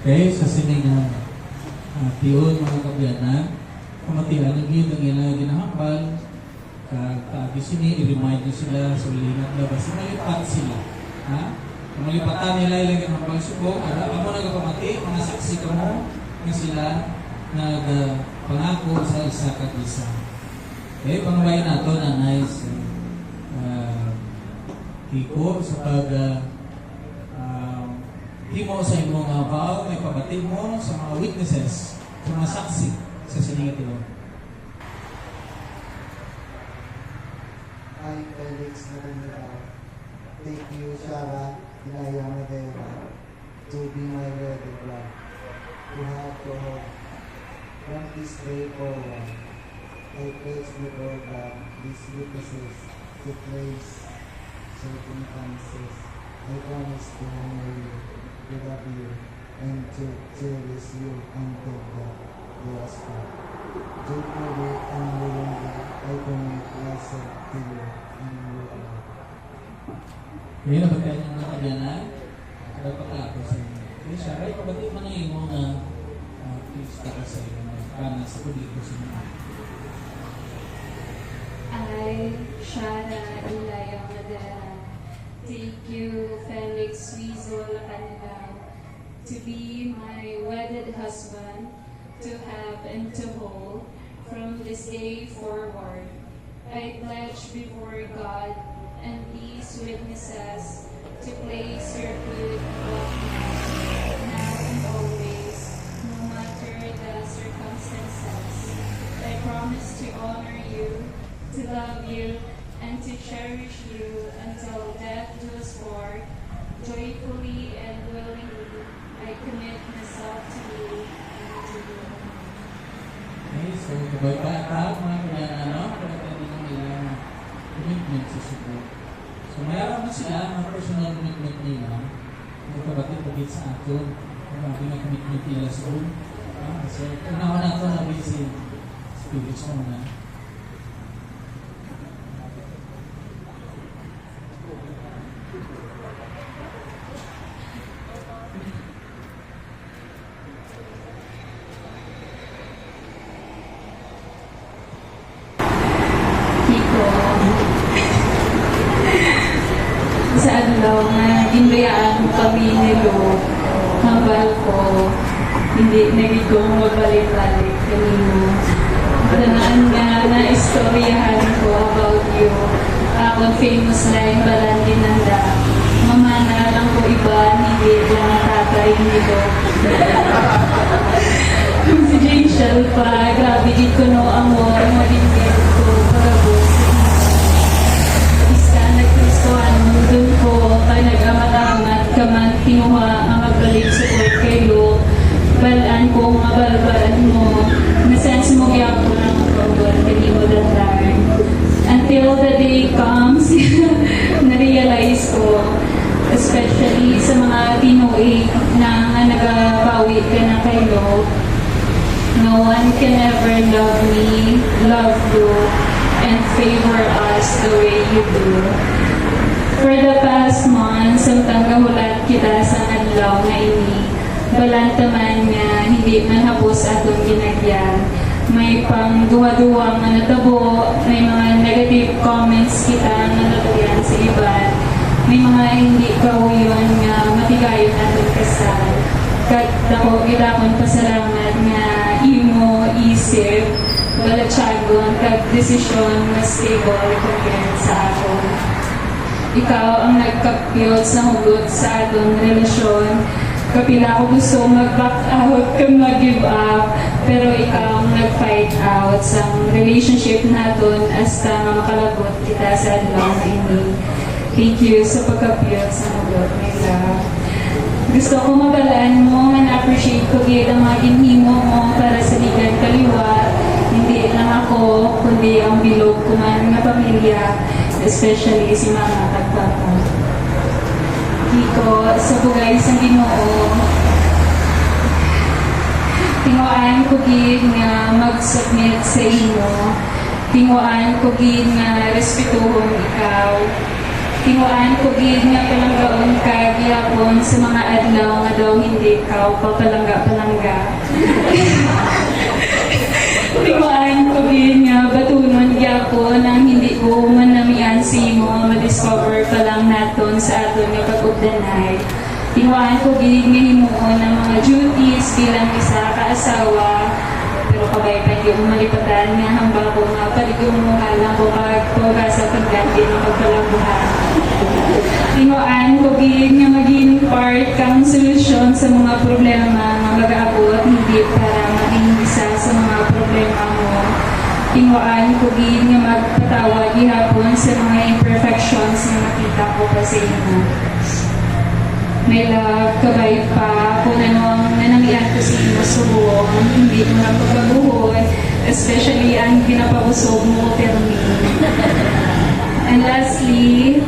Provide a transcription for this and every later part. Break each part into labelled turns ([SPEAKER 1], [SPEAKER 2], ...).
[SPEAKER 1] Okay, sa sining tiyon mga kabyanan, kamatihan ng gid ang ilang ginahambal, kaagi sini, i-remind nyo sila sa ulingat na basta malipat sila. Ha? Malipatan nila ilang ginahambal suko, amo nagpamati, mga saksi ka mo, na sila nagpangako sa isa kag isa. Okay, pangbayan nato na nice hiko sa pag himo sa imong vow, may pabatid mo sa mga witnesses, sa mga saksi sa siningat ilo.
[SPEAKER 2] I, Felix Natanggao, take you, Shara, Ilaya Madera, to be my wedded bride, to have to hold. From this day forward, I pledge before God these witnesses to place circumstances. I promise to honor you, to love you, and to cherish you until death do us part. Joyfully and willingly, I commit myself to you and your love.
[SPEAKER 1] Ngayon, napagkain ng mga kabyanan, dapat ako sa inyo. Okay, siya, ay pabatid mo na yung mga please taka sa inyo, para sa pagdito sa mga.
[SPEAKER 3] I, Shara Ilaya Madera, take you, Felix Rizal Canilao, to be my wedded husband, to have and to hold, from this day forward. I pledge before God and these witnesses to place your good love now and always, no matter the circumstances. I promise to honor you, to love you, and to cherish you until death do us part. Joyfully and willingly, I commit myself to you and to you.
[SPEAKER 1] Okay, so kabay pa ata, mga kabyanan, pagkakain din ng ilang commitment sa suko. So mayroon na sila, mga personal commitment nila, magpabatid-batid sa aton, ang mga commitment nila sa un. So, unawa na ito na si Spirit mo na.
[SPEAKER 3] Sa adlaw nga ginbayaan kami nilo hambal ko hindi nagiging magbalik-balik kanino. Danaan nga na istoryahan ko about you. Akong famous line balandi nanda. Mamana lang ko iba, hindi lang tatay nito. Si Jane Shelpa, grabe di ko no amor, madindig ko pagabos. Doon ko kay nag-amat-amat kaman tinuha ang magbalik sa kayo balaan ko mga balbalan mo na-sense mo kaya ko ng program kanino that time until the day comes na-realize ko especially sa mga Pinoy na nagabawi ka na kayo no one can ever love me, love you and favor us the way you do. For the past months, samtang gahulat kita sa adlaw na ini, balantaman nga hindi man hapos atong ginagyan. May pang duwa-duwa nga natabo, may mga negative comments kita nga natuyan sa iba, may mga hindi kauyon nga matigayon atong kasal. Kag dako gidakon pasalamat nga imo isip, balatsagon, kag desisyon nga stable compared sa akon. Ikaw ang nagkapyot sa hugot sa atong relasyon. Kapila ko gusto mag-back out kung mag-give up. Pero ikaw ang nag-fight out sa relationship natin hasta nga makalabot kita sa adlaw na ini. Thank you sa pagkapyot sa hugot, my love. Gusto ko mabalaan mo nga na-appreciate ko gid ang mga ginhimo mo para sa ligan kaliwa. Hindi lang ako, kundi ang bilog ko man nga pamilya. Especially si Mama at Papa. Kiko, sa bugay sa Ginoo, tinguan ko gid nga mag-submit sa imo. Tinguan ko gid nga respetuhon ikaw. Tinuan ko gid nga palanggaon ka gihapon sa mga adlaw nga daw hindi ka papalangga-palangga. Tinuan ko gid nga batunon gyapon nang hindi ko manamian si mo ma-discover pa lang naton sa aton nga pag-ugdanay. Tinuan ko gid nga himuon ang mga duties bilang isa ka asawa. Pero kabay pa di umalipatan nga hambal ko nga paligong mo halang ko pagpagasa pagganti ng pagpalambuhan. Tinuan ko gid nga maging part kang solusyon sa mga problema nga mag-aabot hindi para maging isa sa mga problema mo. Tinuan ko gid nga magpatawad gihapon sa mga imperfections nga nakita ko pa sa inyo. May love, kabay pa, kung anong nanamihan ko sa inyo subong, hindi mo lang pagkabuhod, especially ang ginapabusog mo, pero me. And lastly,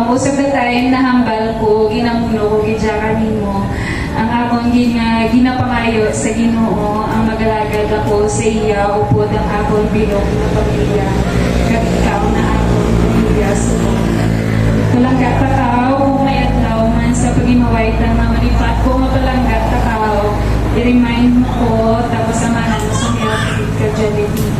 [SPEAKER 3] most of the time nahambal ko, ginamuno ko, gidyakan mo, ang akong ginapangayo sa Ginoo, ang magalagad ako sa iya, upod ang akong bilog na pamilya, kat ikaw na akong pamilya sa palangga takaw, kung may adlaw man sa pag-imaway ng mga manipat ko, mapalangga takaw, i-remind mo ko, tapos samahan mo sa healthy ka Jollibee.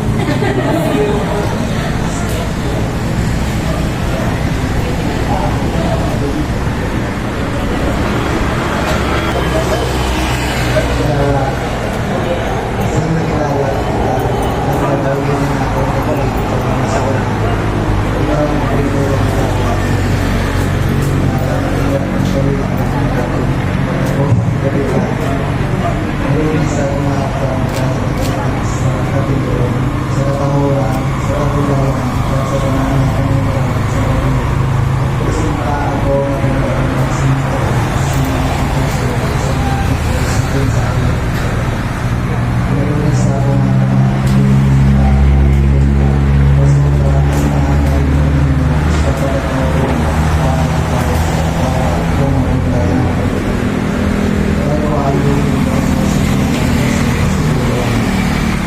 [SPEAKER 2] Isang nakilala kita, nakadawin na ako ng balik sa mga sakot. Ikaw ang pwede ng dapat. Nakakilala ng balik ng dapat. O, gabi ka. Ngayon sa mga pangkakas sa kapilon, sa kapanguran, sa kapulayan, sa panahon ng pangungkaran, sa kapilon. Kasi pa ako ng sinta, sa akin. Ngayon sa mga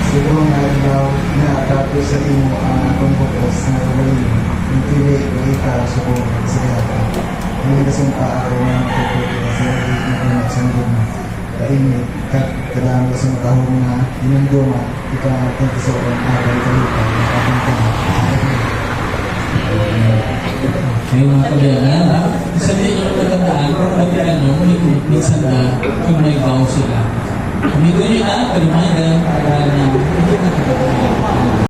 [SPEAKER 2] siguro nga daw na-atapos sa imo ang akong bukos na gawin yung pili ko ikaw sa buong siya. Ngayon kasumpa ako ng pagpupunta sa nagsunod mo. Kainit, kailangan ko sa matahong na inunduma, ikaw ang ating kasoong agay kalupa na kapangka.
[SPEAKER 1] Ngayon mga kabayanan, isa din yung pagkandaan, kung pagkandaan nyo, minsan na kung may vow sila. Amigo nyo na, kalimagan, para na hindi na kapag